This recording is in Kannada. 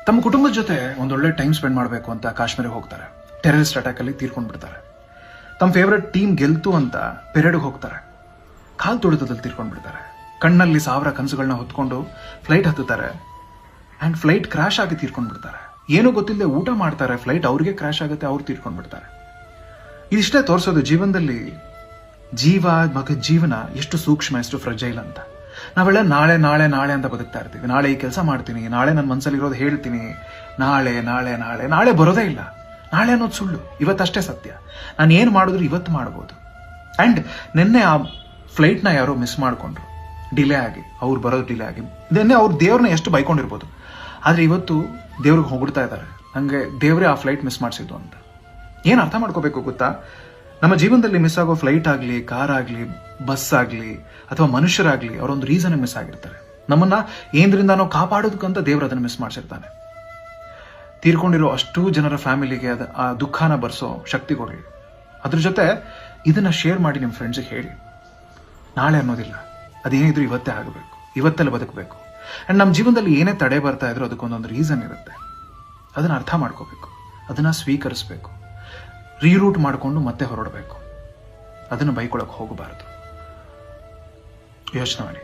ತಮ್ಮ ಕುಟುಂಬದ ಜೊತೆ ಒಂದೊಳ್ಳೆ ಟೈಮ್ ಸ್ಪೆಂಡ್ ಮಾಡಬೇಕು ಅಂತ ಕಾಶ್ಮೀರಿಗೆ ಹೋಗ್ತಾರೆ. ಟೆರರಿಸ್ಟ್ ಅಟ್ಯಾಕ್ ಅಲ್ಲಿ ತೀರ್ಕೊಂಡ್ಬಿಡ್ತಾರೆ. ತಮ್ಮ ಫೇವ್ರೆಟ್ ಟೀಮ್ ಗೆಲ್ತು ಅಂತ ಪೆರೇಡ್ಗೆ ಹೋಗ್ತಾರೆ. ಕಾಲ್ ತುಳಿತದಲ್ಲಿ ತೀರ್ಕೊಂಡ್ಬಿಡ್ತಾರೆ. ಕಣ್ಣಲ್ಲಿ 1000 ಕನಸುಗಳನ್ನ ಹೊತ್ಕೊಂಡು ಫ್ಲೈಟ್ ಹತ್ತುತ್ತಾರೆ ಅಂಡ್ ಫ್ಲೈಟ್ ಕ್ರಾಶ್ ಆಗಿ ತೀರ್ಕೊಂಡ್ಬಿಡ್ತಾರೆ. ಏನೂ ಗೊತ್ತಿಲ್ಲದೆ ಊಟ ಮಾಡ್ತಾರೆ, ಫ್ಲೈಟ್ ಅವ್ರಿಗೆ ಕ್ರಾಶ್ ಆಗುತ್ತೆ, ಅವ್ರು ತೀರ್ಕೊಂಡ್ಬಿಡ್ತಾರೆ. ಇದಿಷ್ಟೇ ತೋರಿಸೋದು ಜೀವನದಲ್ಲಿ ಜೀವನ ಎಷ್ಟು ಸೂಕ್ಷ್ಮ, ಎಷ್ಟು ಫ್ರಜೈಲ್ ಅಂತ. ನಾವೆಲ್ಲ ನಾಳೆ ನಾಳೆ ನಾಳೆ ಅಂತ ಬದುಕ್ತಾ ಇರ್ತೀವಿ. ನಾಳೆ ಈ ಕೆಲಸ ಮಾಡ್ತೀನಿ, ನಾಳೆ ನನ್ನ ಮನಸ್ಸಲ್ಲಿರೋದು ಹೇಳ್ತೀನಿ, ನಾಳೆ ನಾಳೆ ನಾಳೆ ನಾಳೆ ಬರೋದೇ ಇಲ್ಲ. ನಾಳೆ ಅನ್ನೋದು ಸುಳ್ಳು, ಇವತ್ತಷ್ಟೇ ಸತ್ಯ. ನಾನು ಏನು ಮಾಡಿದ್ರು ಇವತ್ತು ಮಾಡ್ಬೋದು. ಅಂಡ್ ನಿನ್ನೆ ಆ ಫ್ಲೈಟ್ನ ಯಾರೋ ಮಿಸ್ ಮಾಡಿಕೊಂಡ್ರು, ಡಿಲೇ ಆಗಿ, ಅವ್ರು ಬರೋದು ಡಿಲೇ ಆಗಿ. ನಿನ್ನೆ ಅವ್ರು ದೇವ್ರನ್ನ ಎಷ್ಟು ಬೈಕೊಂಡಿರ್ಬೋದು, ಆದರೆ ಇವತ್ತು ದೇವ್ರಿಗೆ ಹೊಗಳ್ತಾ ಇದ್ದಾರೆ, ನನಗೆ ದೇವರೇ ಆ ಫ್ಲೈಟ್ ಮಿಸ್ ಮಾಡಿಸಿದ್ದು ಅಂತ. ಏನು ಅರ್ಥ ಮಾಡ್ಕೋಬೇಕು ಗೊತ್ತಾ? ನಮ್ಮ ಜೀವನದಲ್ಲಿ ಮಿಸ್ ಆಗೋ ಫ್ಲೈಟ್ ಆಗಲಿ, ಕಾರ್ ಆಗಲಿ, ಬಸ್ ಆಗಲಿ ಅಥವಾ ಮನುಷ್ಯರಾಗಲಿ ಅವರೊಂದು ರೀಸನ್ ಮಿಸ್ ಆಗಿರ್ತಾರೆ. ನಮ್ಮನ್ನ ಏನರಿಂದಾನೋ ಕಾಪಾಡೋದಕ್ಕಂತ ದೇವರು ಅದನ್ನು ಮಿಸ್ ಮಾಡಿಸಿರ್ತಾನೆ. ತೀರ್ಕೊಂಡಿರೋ ಅಷ್ಟೂ ಜನರ ಫ್ಯಾಮಿಲಿಗೆ ಆ ದುಃಖನ ಬರ್ಸೋ ಶಕ್ತಿ ಕೊಡಿ. ಅದ್ರ ಜೊತೆ ಇದನ್ನ ಶೇರ್ ಮಾಡಿ ನಿಮ್ಮ ಫ್ರೆಂಡ್ಸಿಗೆ ಹೇಳಿ. ನಾಳೆ ಅನ್ನೋದಿಲ್ಲ, ಅದೇನಿದ್ರು ಇವತ್ತೇ ಆಗಬೇಕು, ಇವತ್ತೆಲ್ಲ ಬದುಕಬೇಕು. ಅಂಡ್ ನಮ್ಮ ಜೀವನದಲ್ಲಿ ಏನೇ ತಡೆ ಬರ್ತಾ ಇದ್ರು ಅದಕ್ಕೊಂದೊಂದು ರೀಸನ್ ಇರುತ್ತೆ. ಅದನ್ನ ಅರ್ಥ ಮಾಡ್ಕೋಬೇಕು, ಅದನ್ನ ಸ್ವೀಕರಿಸಬೇಕು, ರೀರೂಟ್ ಮಾಡಿಕೊಂಡು ಮತ್ತೆ ಹೊರಡಬೇಕು. ಅದನ್ನು ಬೈಕೊಳಕ್ಕೆ ಹೋಗಬಾರದು. ಯೋಚನೆ ಮಾಡಿ.